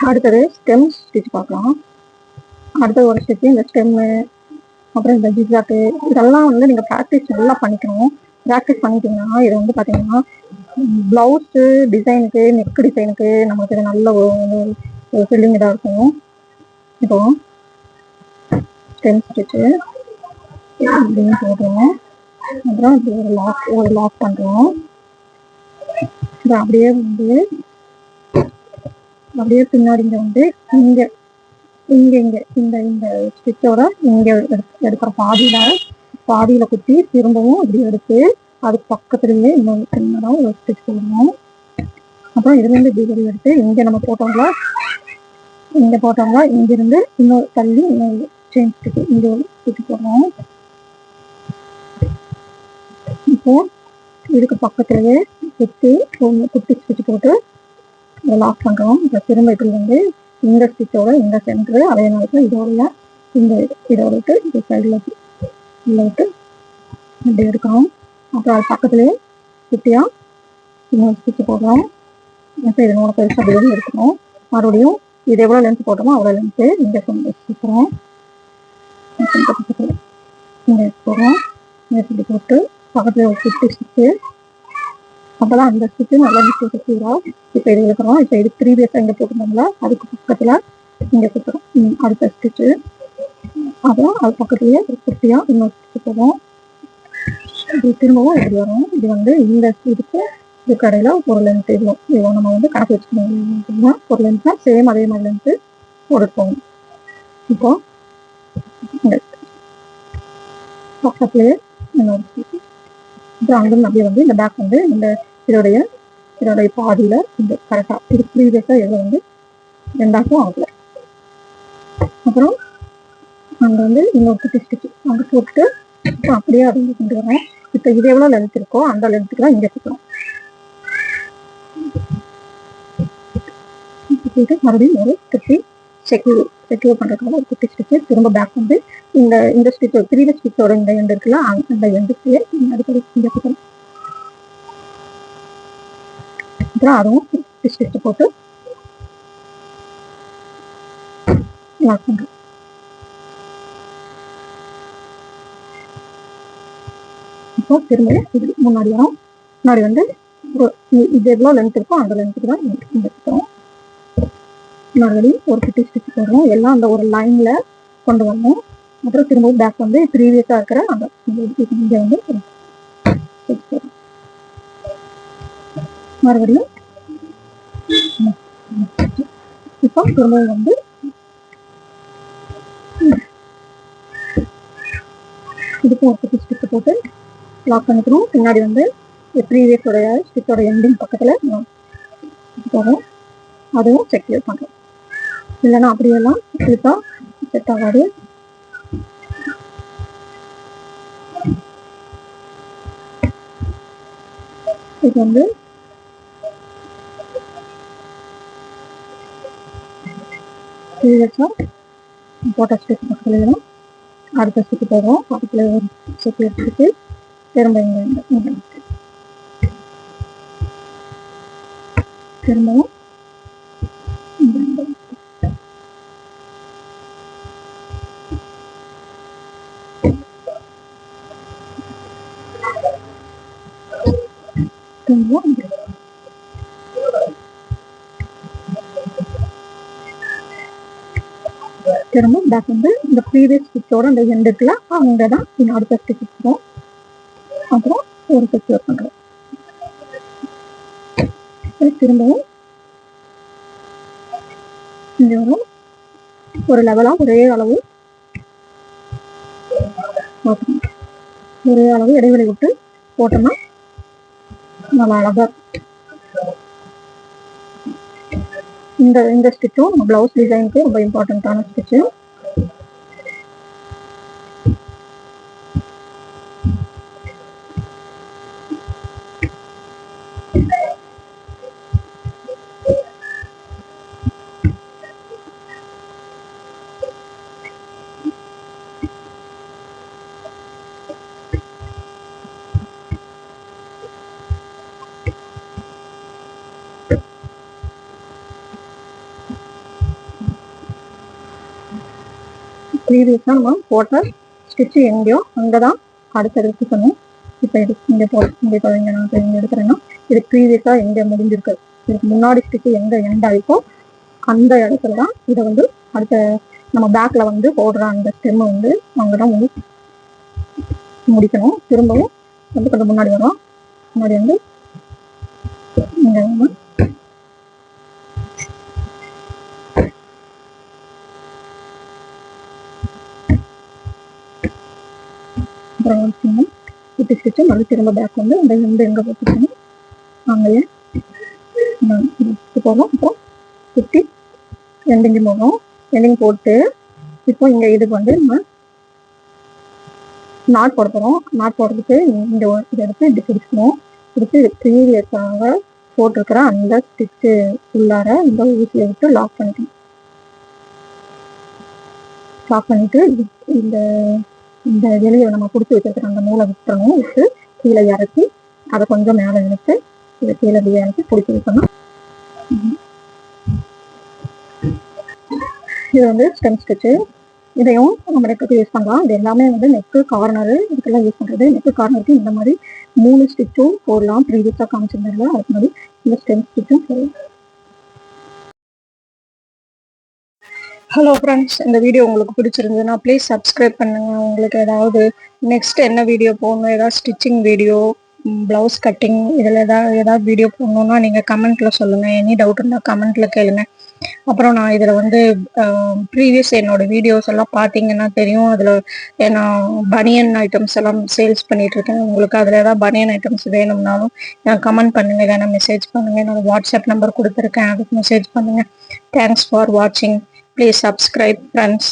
அடுத்தது stem stitch பார்க்கலாம். அடுத்தது ஒரு ஸ்டிச்சு இந்த ஸ்டெம்மு, அப்புறம் இந்த ஜிக்ஸாக்கு, இதெல்லாம் வந்து நீங்கள் ப்ராக்டிஸ் நல்லா பண்ணிக்கணும். ப்ராக்டிஸ் பண்ணிட்டீங்கன்னா இது வந்து பார்த்தீங்கன்னா ப்ளவுஸு டிசைனுக்கு, நெக் டிசைனுக்கு நமக்கு இது நல்ல ஒரு ஃபில்லிங் இதாக இருக்கும். இப்போ ஸ்டெம் ஸ்டிச்சு அப்படின்னு போடுறோம். அப்புறம் இப்படி ஒரு லாக் பண்ணுறோம். இது அப்படியே வந்து அப்படியே பின்னாடி வந்து இங்கே இங்கே இங்கே இந்த இந்த ஸ்டிச்சோட இங்கே எடுக்கிற பாதியில் குத்தி திரும்பவும் இப்படி எடுத்து அதுக்கு பக்கத்துலேயே இன்னொரு சின்னதாக ஒரு ஸ்டிச் போடணும். அப்புறம் இதுலேருந்து இப்படி வெளியே எடுத்து இங்கே நம்ம போட்டோம்னா இங்கிருந்து இன்னொரு தள்ளி இன்னொரு செயின் ஸ்டிச் இங்கே ஒரு ஸ்டிச் போடணும். இப்போ இதுக்கு பக்கத்துலேயே குட்டி ஸ்டிச் போட்டு இதை லாக் பண்ணுறோம். இப்போ திரும்ப இப்படி வந்து இந்த ஸ்டிச்சோட இந்த சென்டரு அதே நேரத்தில் இதோட விட்டு இந்த சைடில் விட்டு இப்படி எடுக்கிறோம். அப்புறம் அது பக்கத்துலேயே குட்டியாக இன்னொரு ஸ்டிச் போடுறோம். இப்போ இதனோட பெருசாக அப்படியே எடுக்கணும். மறுபடியும் இது எவ்வளோ லென்த் போட்டோமோ அவ்வளோ லென்த்து இங்கே சுற்றுறோம். இங்கே போடுறோம். இங்கே சுற்றி போட்டு பக்கத்தில் ஒரு குட்டி ஸ்டிச்சு. அப்போதான் அந்த ஸ்டிச்சு நல்லா விட்டு சுற்றிடும். இப்போ இது இருக்கிறோம். இப்போ இது ப்ரீவியஸாக இங்கே போட்டுருந்தோம்ல அதுக்கு பக்கத்தில் இங்கே சுற்றுறோம். அடுத்த ஸ்டிச்சு. அப்புறம் அது பக்கத்துலேயே ஒரு குட்டியாக இன்னொரு ஸ்டிச்சு போடுறோம். இது திரும்பவும் இப்படி வரும். இது வந்து இந்த இது கடையில் ஒரு லென்த்து இவ்வளோ நம்ம வந்து கணக்கு வச்சுக்கணும். ஒரு லென்த்னா சேம் அதே மாதிரி லென்த்து போட்டுப்போம். இப்போ இந்த பக்கத்துலேயே இன்னொரு ஸ்டிச்சு. அப்புறம் அங்கிருந்து அப்படியே வந்து இந்த பேக் வந்து இதோடைய பாதியில் இந்த கரெக்டாக இது ப்ரீவியஸாக எவ்வளோ வந்து ரெண்டாக்கும் ஆகல. அப்புறம் அங்கே வந்து இன்னொரு குட்டி ஸ்டிச்சு அங்கே போட்டுட்டு அப்படியே அதை இங்கே கொண்டு வரேன். இப்போ இது எவ்வளோ லென்த் இருக்கோ அந்த லென்த்துக்கு தான் இங்கே சுற்றணும். சுற்றிட்டு மறுபடியும் ஒரு குட்டி செக்யூர் பண்ணுறதுக்காக ஒரு குட்டி ஸ்டிச்சு திரும்ப பேக் வந்து இந்த ஸ்டிச்சோ ப்ரீவியஸ் ஸ்டிச்சோட இந்த எண்டு இருக்குல்ல அந்த எண்டுக்கு அடிக்கடி இங்கே சுற்றணும். அப்புறம் அதுவும் ஸ்டிச் போட்டு லாக் பண்ணுறோம். இப்போ திரும்ப இது முன்னாடி வந்து இது எவ்வளோ லென்த் இருக்கோ அந்த லென்த்துக்கு தான் இங்கே சுற்றுறோம். மறுபடியும் ஒரு குட்டி ஸ்டிச் போடுறோம். எல்லாம் அந்த ஒரு லைனில் கொண்டு வரணும். அப்புறம் திரும்பவும் பேக் வந்து ப்ரீவியஸாக இருக்கிற அந்த இங்கே வந்து ஸ்டிச் போடுறோம். மறுபடியும் இப்போ திரும்பவும் வந்து இதுக்கும் ஒரு குட்டி ஸ்டிச் போட்டு லாக் பண்ணிக்கிறோம். பின்னாடி வந்து ப்ரீவியஸோடைய ஸ்டிச்சோட எண்டிங் பக்கத்தில் போடுறோம். அதுவும் செக்யூர் பண்ணுறோம். இல்லைன்னா அப்படியெல்லாம் ஸ்லிப்பாக செட் ஆகாது. இது வந்து ப்ரீவியஸாக போட்ட ஸ்டிச் பக்கத்துலாம் அடுத்த ஸ்டிச் போடுறோம். பக்கத்தில் ஒரு செக்யூர் ஸ்டிச்சு திரும்ப இங்கே திரும்பவும் திரும்ப பேக் வந்து இந்த ப்ரீவியஸ் ஸ்டிச்சோட அந்த எண்டுக்குல அங்கே தான் அடுத்த ஸ்டிச் வரும். அப்புறம் ஒரு செக்யூர் பண்ணுறோம். திரும்பவும் இங்கே வரும். ஒரு லெவலாக ஒரே அளவு இடைவெளி விட்டு போட்டோம்னா நல்லா அழகாக இந்த ஸ்டிச்சும் நம்ம ப்ளவுஸ் டிசைனுக்கு ரொம்ப இம்பார்ட்டண்ட்டான ஸ்டிச்சு. ப்ரீவியஸாக நம்ம போட்ட ஸ்டிச்சு எங்கேயோ அங்கே தான் அடுத்த எடுத்துக்கணும். இப்போ இங்கே இங்கே நான் இங்கே எடுக்கிறேன்னா இது ப்ரீவியஸாக எங்கே முடிஞ்சிருக்கு, இதுக்கு முன்னாடி ஸ்டிச்சு எங்கே எண்ட் ஆகிருக்கோ அந்த இடத்துல தான் இதை வந்து அடுத்த நம்ம பேக்கில் வந்து போடுற அந்த ஸ்டெம்மை வந்து அங்கே தான் வந்து முடிக்கணும். திரும்பவும் வந்து கொஞ்சம் முன்னாடி வரும். முன்னாடி வந்து இங்கே அப்புறம் குட்டி ஸ்டிச்சு மறுபடியும் திரும்ப பேக் வந்து அந்த எங்கே போட்டுக்கணும் அங்கேயே போடுறோம். அப்புறம் குட்டி எண்டிங்கு போடுறோம். எண்டிங் போட்டு இப்போ இங்கே இதுக்கு வந்து நம்ம நாட் போட போகிறோம். நாட் போடுறதுக்கு இந்த இதை எடுத்து இப்படி பிடிச்சிக்கணும். பிடிச்சி ப்ரீவியஸாக போட்டிருக்கிற அந்த ஸ்டிச்சு உள்ளார இந்த ஊசியை விட்டு லாக் பண்ணிக்கணும். லாக் பண்ணிட்டு இந்த இந்த வெளியை நம்ம பிடிச்சி வச்சிருக்கிற அந்த நூலை விட்டுறணும். விட்டு கீழே இறக்கி அதை கொஞ்சம் மேலே இழுத்து இதை கீழே இறக்கி பிடிச்சி வைக்கணும். இது வந்து ஸ்டெம் ஸ்டிச்சு. இதையும் நம்ம நெக்குக்கு யூஸ் பண்ணலாம். இது எல்லாமே வந்து நெக்கு கார்னரு இதுக்கெல்லாம் யூஸ் பண்ணுறது. நெக்கு கார்னருக்கு இந்த மாதிரி 3 ஸ்டிச்சும் போடலாம். ப்ரீவியஸாக காமிச்சிருந்தாங்க அதுக்கு மாதிரி இந்த ஸ்டெம் ஸ்டிச்சும் போடலாம். ஹலோ ஃப்ரெண்ட்ஸ், இந்த வீடியோ உங்களுக்கு பிடிச்சிருந்ததுன்னா ப்ளீஸ் சப்ஸ்கிரைப் பண்ணுங்கள். உங்களுக்கு ஏதாவது நெக்ஸ்ட் என்ன வீடியோ போடணும், ஏதாவது ஸ்டிச்சிங் வீடியோ, ப்ளவுஸ் கட்டிங், இதில் ஏதாவது வீடியோ போடணுன்னா நீங்கள் கமெண்ட்டில் சொல்லுங்கள். எனி டவுட் இருந்தால் கமெண்ட்டில் கேளுங்க. அப்புறம் நான் இதில் வந்து ப்ரீவியஸ் என்னோடய வீடியோஸ் எல்லாம் பார்த்தீங்கன்னா தெரியும். அதில் நான் பனியன் ஐட்டம்ஸ் எல்லாம் சேல்ஸ் பண்ணிகிட்ருக்கேன். உங்களுக்கு அதில் ஏதாவது பனியன் ஐட்டம்ஸ் வேணும்னாலும் நான் கமெண்ட் பண்ணுங்கள், இல்லைன்னா மெசேஜ் பண்ணுங்கள். என்னோட வாட்ஸ்அப் நம்பர் கொடுத்துருக்கேன், அதுக்கு மெசேஜ் பண்ணுங்கள். தேங்க்ஸ் ஃபார் வாட்சிங். Please subscribe, friends.